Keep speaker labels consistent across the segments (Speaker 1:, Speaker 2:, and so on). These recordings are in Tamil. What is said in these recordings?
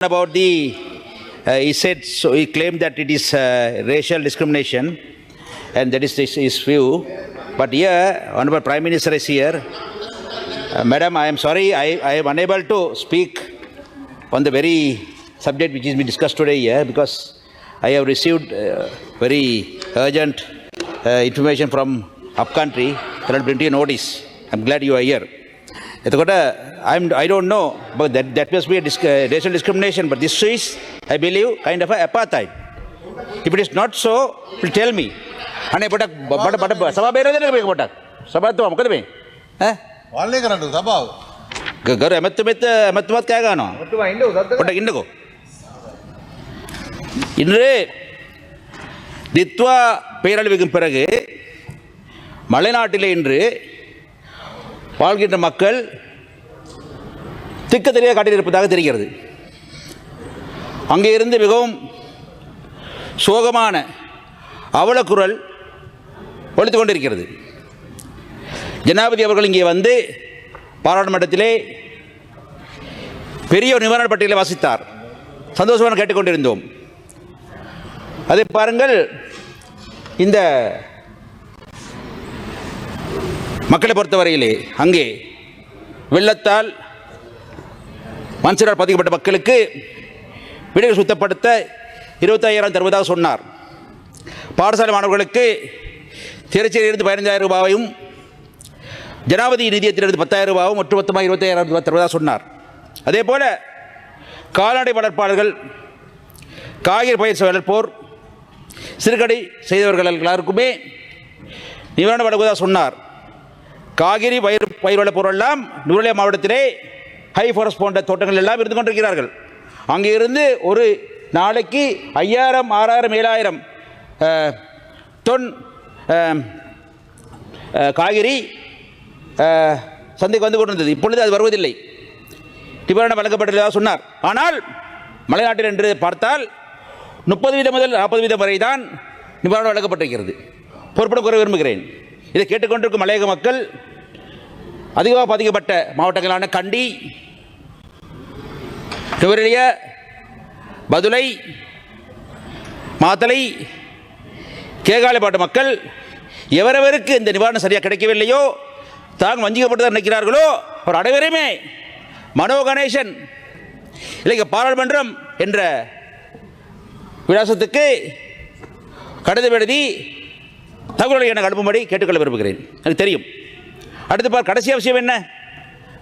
Speaker 1: About the, he said, so he claimed that it is racial discrimination, and that is his view. But here, Honorable Prime Minister is here. Madam, I am sorry, I am unable to speak on the very subject which is being discussed today here, because I have received very urgent information from upcountry that will bring to your notice. I am glad you are here. I don't know, but that must be a racial discrimination. But this is, I believe, kind of a apartheid. If it is not so, please tell me. And but sabha bera dena ke botak. Sabha to amkad me. Eh?
Speaker 2: Walle karandu sabha.
Speaker 1: Gar emattumat kaya gano. Botak indako. இன்று தித்வா பேரழிவுக்கு பிறகு மலைநாட்டிலே இன்று வாழ்கின்ற மக்கள் திக்கு தெரிய காட்டியிருப்பதாக தெரிகிறது. அங்கே இருந்து மிகவும் சோகமான அவலக்குரல் ஒலித்து கொண்டிருக்கிறது. ஜனாதிபதி அவர்கள் இங்கே வந்து பாராளுமன்றத்திலே பெரிய ஒரு நிவாரண பட்டியலை வாசித்தார். சந்தோஷமாக கேட்டுக்கொண்டிருந்தோம். அதை பாருங்கள், இந்த மக்களை பொறுத்தவரையிலே அங்கே வெள்ளத்தால் மண்சரிவால் பாதிக்கப்பட்ட மக்களுக்கு வீடுகள் சுத்தப்படுத்த 25,000 தருவதாக சொன்னார். பாடசாலை மாணவர்களுக்கு திருச்சியிலிருந்து 15,000 ரூபாயும் ஜனாதிபதி நிதியத்திலிருந்து 10,000 ரூபாயும் ஒட்டுமொத்தமாக 25,000 ரூபாய் தருவதாக சொன்னார். அதே போல கால்நடை வளர்ப்பாளர்கள், காய்கறி பயிர் வளர்ப்போர், சிறுகடை செய்தவர்கள் எல்லாருக்குமே நிவாரணம் வழங்குவதாக சொன்னார். காய்கறி பயிர் வளர்ப்போர் எல்லாம் நுவரெலியா மாவட்டத்திலே ஹை ஃபாரஸ்ட் போன்ற தோட்டங்கள் எல்லாம் இருந்து கொண்டிருக்கிறார்கள். அங்கே இருந்து ஒரு நாளைக்கு 5,000, 6,000, 7,000 தொன் காய்கறி சந்தைக்கு வந்து கொண்டிருந்தது. இப்பொழுது அது வருவதில்லை. நிவாரணம் வழங்கப்பட்டதாக சொன்னார். ஆனால் மலைநாட்டில் என்று பார்த்தால் 30% முதல் 40% வரை தான் நிவாரணம் வழங்கப்பட்டிருக்கிறது. பொறுப்பிடம் கூற விரும்புகிறேன். இதை கேட்டுக்கொண்டிருக்கும் மலையக மக்கள் அதிகமாக பாதிக்கப்பட்ட மாவட்டங்களான கண்டி, நுவரெலியா, பதுளை, மாத்தளை, கேகாலைப்பாட்டு மக்கள் எவரவருக்கு இந்த நிவாரணம் சரியாக கிடைக்கவில்லையோ, தாங்கள் வஞ்சிக்கப்பட்டதாக நினைக்கிறார்களோ, அவர் அனைவருமே மனோ கணேசன் இல்லை பாராளுமன்றம் என்ற விலாசத்துக்கு கடிதம் எழுதி தகவல்களை எனக்கு அனுப்பும்படி கேட்டுக்கொள்ள விரும்புகிறேன். எனக்கு தெரியும். அடுத்து கடைசி விஷயம் என்ன?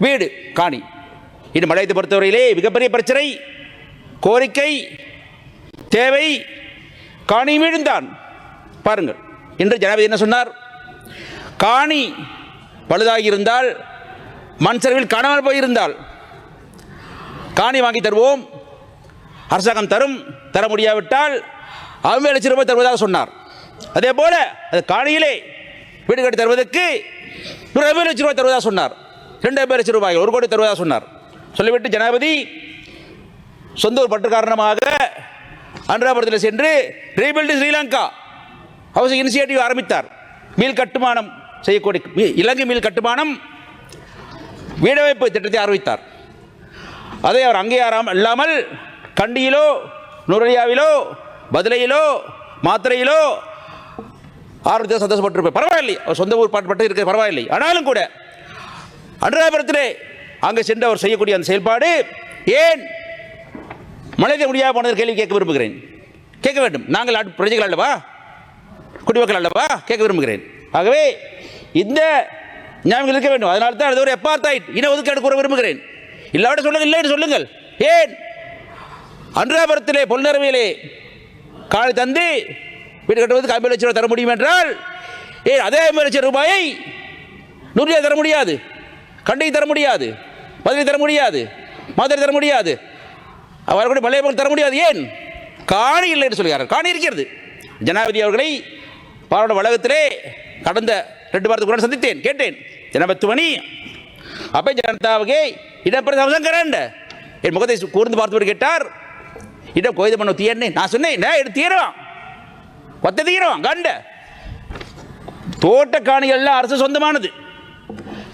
Speaker 1: வீடு, காணி. இந்த மலையத்தை பொறுத்தவரையிலே மிகப்பெரிய பிரச்சனை, கோரிக்கை, தேவை காணி வீடுந்தான். பாருங்கள், இன்று ஜனாதிபதி என்ன சொன்னார்? காணி பழுதாகி இருந்தால், மண் சரிவில் காணாமல் போயிருந்தால் காணி வாங்கி தருவோம், அரசாங்கம் தர முடியாவிட்டால் 50 லட்சம் ரூபாய் தருவதாக சொன்னார். அதே போல அது காணியிலே வீடு கட்டி தருவதற்கு 50 லட்சம் ரூபாய் தருவதாக சொன்னார். 2 லட்சம் ரூபாய், 1 கோடி தருவதாக சொன்னார். சொல்லிவிட்டு ஜனாதிபதி சொந்த ஒரு பற்று காரணமாக அனுராபுரத்தில் சென்று ரீபில்டு ஸ்ரீலங்கா ஹவுஸ் இனிஷியேட்டிவ் ஆரம்பித்தார். மீள் கட்டுமானம் செய்யக்கூடிய இலங்கை மீள் கட்டுமானம் வீடமைப்பு திட்டத்தை ஆரம்பித்தார். அதை அவர் அங்கே இல்லாமல் கண்டியிலோ, நுவரெலியாவிலோ, பதுளையிலோ, மாத்தறையிலோ ஆரம்பித்து சந்தோஷப்பட்டிருப்பார். பரவாயில்லை, அவர் சொந்த ஊர் பாட்டு இருக்க பரவாயில்லை. ஆனாலும் கூட அனுராபுரத்திலே அங்கே சென்று அவர் செய்யக்கூடிய அந்த செயல்பாடு ஏன் மலைக்க முடியாது போனது கேள்வி கேட்க விரும்புகிறேன். கேட்க வேண்டும். நாங்கள் பிரஜைகள் அல்லவா, குடிமக்கள் அல்லவா, கேட்க விரும்புகிறேன். ஆகவே இந்த ஞாபகம் இருக்க வேண்டும். அதனால தான் அது ஒரு apartheid இன ஒதுக்கீடு கூற விரும்புகிறேன். இல்லாவிட சொல்லுங்கள், இல்லைன்னு சொல்லுங்கள். ஏன் அனுராபுரத்திலே பொல்நறுவையிலே காணி தந்து வீடு கட்டுவதற்கு 50 லட்சம் ரூபாய் தர முடியும் என்றால், ஏன் அதே 50 லட்சம் ரூபாயை நுவரெலியா தர முடியாது, கண்டிக்கு தர முடியாது, பதுளை தர முடியாது, மாத்தறை தர முடியாது, அவர்களுடைய மலைய மக்கள் தர முடியாது? ஏன்? காணி இல்லை என்று சொல்கிறார்கள். காணி இருக்கிறது. ஜனாதிபதி அவர்களை பாராளுமன்ற வளாகத்திலே கடந்த 2 வாரத்துக்கு முன்னாடி சந்தித்தேன். கேட்டேன், ஜனாபத்துவனி அப்போ ஜனதாவுக்கு இடப்பெற அவசங்கரண்ட என் முகத்தை கூர்ந்து பார்த்தவர் கேட்டார், இடம் கோயித பண்ண தீயன்னு நான் சொன்னேன். எடுத்து தீரவான், கொத்த தீரவான். கண்ட தோட்ட காணிகள் எல்லாம் அரசு சொந்தமானது.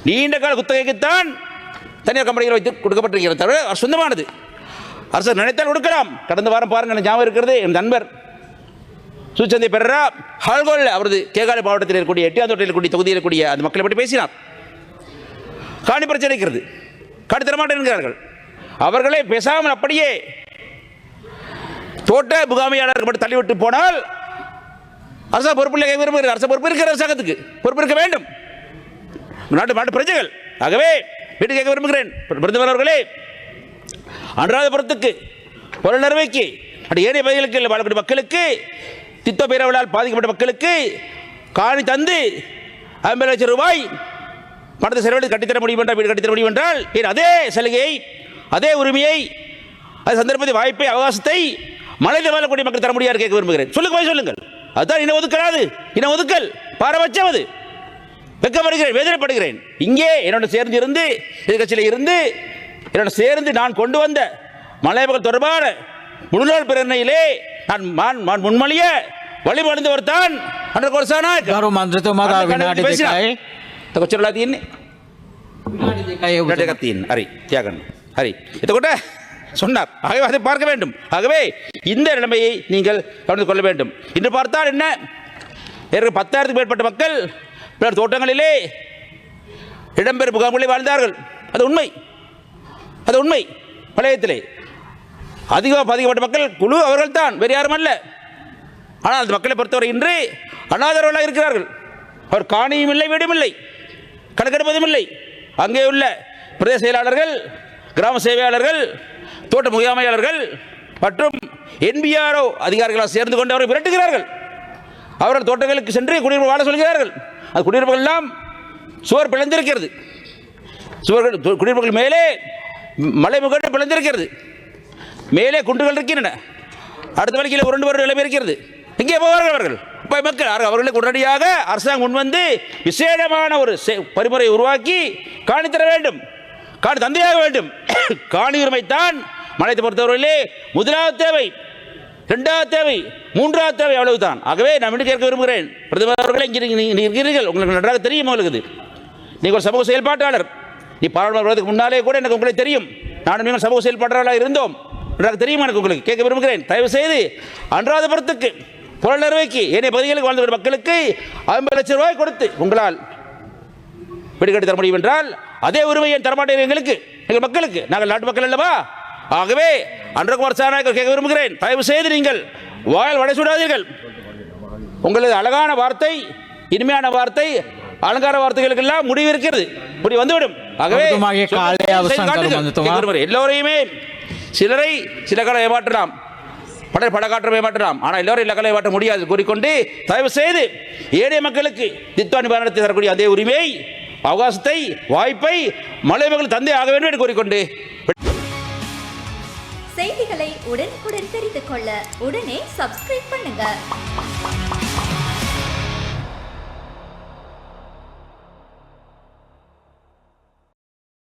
Speaker 1: நீண்ட கால குத்தகைக்குத்தான் தனியார் கம்பெனிகள் வைத்து கொடுக்கப்பட்டிருக்கிறது, தவிர சொந்தமானது. அரசு நினைத்தால் கொடுக்கலாம். கடந்த வாரம் பாருங்கள், ஞாபகம் இருக்கிறது, என் நண்பர் சுச்சந்தி பெரரா ஹால்கோல் அவரது கேகாலை மாவட்டத்தில் இருக்கக்கூடிய எட்டியாந்தோட்டையில் இருக்கக்கூடிய தொகுதியில் இருக்கக்கூடிய அந்த மக்களை பற்றி பேசினார். காணி பிரச்சனை இருக்கிறது, காணி தரமாட்டேன் என்கிறார்கள். அவர்களே பேசாமல் அப்படியே தோட்ட முகாமையாளர்கள் மட்டும் தள்ளிவிட்டு போனால் அரசு பொறுப்பில் விரும்புகிறது. அரசு பொறுப்பு இருக்கிற அரசாங்கத்துக்கு பொறுப்பு இருக்க வேண்டும், நாட்டு பிரஜைகள். ஆகவே வீட்டு கேட்க விரும்புகிறேன் பிரதமர் அவர்களே, அனுராதபுரத்துக்கு புலனறுவைக்கு ஏனைய பகுதிகளுக்கு வாழக்கூடிய மக்களுக்கு, திட்டோ பேரவளால் பாதிக்கப்பட்ட மக்களுக்கு காணி தந்து 50 லட்சம் ரூபாய் பணத்தை செலவழித்து கட்டித்தர முடியும் என்றால், வீடு கட்டித்தர முடியும் என்றால், அதே சலுகையை, அதே உரிமையை, அது சந்தர்ப்பத்தை, வாய்ப்பை, அவகாசத்தை மலையில் வாழக்கூடிய மக்கள் தர முடியாது கேட்க விரும்புகிறேன். சொல்லுங்கள். அதுதான் இன ஒதுக்கலாது, இன ஒதுக்கல் பாரபட்சம். அது வெட்கப்படுகிறேன், வேதனைப்படுகிறேன். இங்கே என்னோட சேர்ந்து இருந்து, எதிர்கட்சியில் இருந்து என்னோட சேர்ந்து நான் கொண்டு வந்த மலை மக்கள் தொடர்பான முழுநாள் பிரேரணையிலே நான் முன்மொழிய வழிமொழிந்தவர் தான் අnder කොරසානායක.
Speaker 2: ගරු මන්ත්‍රතුමා විනාඩි 2යි.
Speaker 1: කොච්චරලා තියෙන්නේ?
Speaker 2: විනාඩි 2යි ඔබ.
Speaker 1: வினாடி 2ක් තියෙන. හරි, තියාගන්න. හරි. එතකොට சொன்னார். ஆகவே அதை பார்க்க வேண்டும். ஆகவே இந்த நிலைமையை நீங்கள் கவனித்துக் கொள்ள வேண்டும். இன்று பார்த்தால் என்ன, 10,000க்கும் மேற்பட்ட மக்கள் பிறர் தோட்டங்களிலே இடம்பெறும் முகாம்களில் வாழ்ந்தார்கள். அது உண்மை. பழையத்திலே அதிகமாக பாதிக்கப்பட்ட மக்கள் குழு அவர்கள் தான், வேறு யாரும் அல்ல. ஆனால் அந்த மக்களை பொறுத்தவரை இன்று அனாதரவர்களாக இருக்கிறார்கள். அவர் காணியும் இல்லை, வீடும் இல்லை, கணக்கெடுப்பதும் இல்லை. அங்கே உள்ள பிரதேச செயலாளர்கள், கிராம சேவையாளர்கள், தோட்ட முகாமையாளர்கள் மற்றும் NBRO அதிகாரிகளாக சேர்ந்து கொண்டு அவரை விரட்டுகிறார்கள். அவர்கள் தோட்டங்களுக்கு சென்று குடியிருப்பு வாழ சொல்கிறார்கள். அது குடியிருப்புகள் எல்லாம் சுவர் பிளந்திருக்கிறது. குடியிருப்புகள் மேலே மலை முகடு பிளந்திருக்கிறது. மேலே குண்டுகள் இருக்கின்றன. அடுத்த வழியில் உருண்டு வரும் நிலைமை இருக்கிறது. எங்கே போவார்கள் அவர்கள்? மக்கள் அவர்களுக்கு உடனடியாக அரசாங்கம் முன்வந்து விசேடமான ஒரு பரிமுறை உருவாக்கி காணி தர வேண்டும், காணி தந்தையாக வேண்டும். காணி உரிமை தான் மலையத்தை பொறுத்தவரையிலே முதலாவது தேவை, 2வது தேவை, 3வது தேவை, அவ்வளவுதான். ஆகவே நான் மீண்டும் கேட்க விரும்புகிறேன், பிரதமர் அவர்களே, இங்கே இருக்கிறீர்கள், உங்களுக்கு நன்றாக தெரியும். உங்களுக்கு நீங்கள் ஒரு சமூக செயல்பாட்டாளர். நீ பாராளுமன்றத்துக்கு முன்னாலே கூட எனக்கு உங்களுக்கு தெரியும். நானும் நீங்கள் சமூக செயல்பாட்டாளராக இருந்தோம், நன்றாக தெரியும் எனக்கு. உங்களுக்கு கேட்க விரும்புகிறேன், தயவு செய்து அனுராதபுரத்துக்கு புலனறுவைக்கு ஏனைய பகுதிகளுக்கு வாழ்ந்த மக்களுக்கு 50 லட்சம் ரூபாய் கொடுத்து உங்களால் வீடு கட்டி தர முடியும் என்றால், அதே உரிமையை தரமாட்டேன் எங்களுக்கு, எங்கள் மக்களுக்கு. நாங்கள் நாட்டு மக்கள் அல்லவா? ஆகவே அனுர கொரசாநாயக்க கேட்க விரும்புகிறேன், தயவு செய்து நீங்கள் வாயில் வடை சுடாதீர்கள். உங்களது அழகான வார்த்தை, இனிமையான வார்த்தை, அலங்கார வார்த்தைகளுக்கெல்லாம் முடிவு இருக்கிறது, முடிவு வந்துவிடும். ஆகவே எல்லோரையுமே சிலரை சில காலம் ஏமாற்றலாம், பல காற்றம் ஏமாற்றலாம், ஆனால் எல்லோரும் எல்லா காலம் ஏமாற்ற முடியாது கூறிக்கொண்டு, தயவு செய்து ஏழை மக்களுக்கு திட்ட நிவாரணத்தை தரக்கூடிய அதே உரிமையை, அவகாசத்தை, வாய்ப்பை மலை மக்கள் தந்தை ஆக வேண்டும் என்று கூறிக்கொண்டு,
Speaker 3: செய்திகளை உடனுக்குடன் தெரிந்து கொள்ள உடனே சப்ஸ்கிரைப் பண்ணுங்க.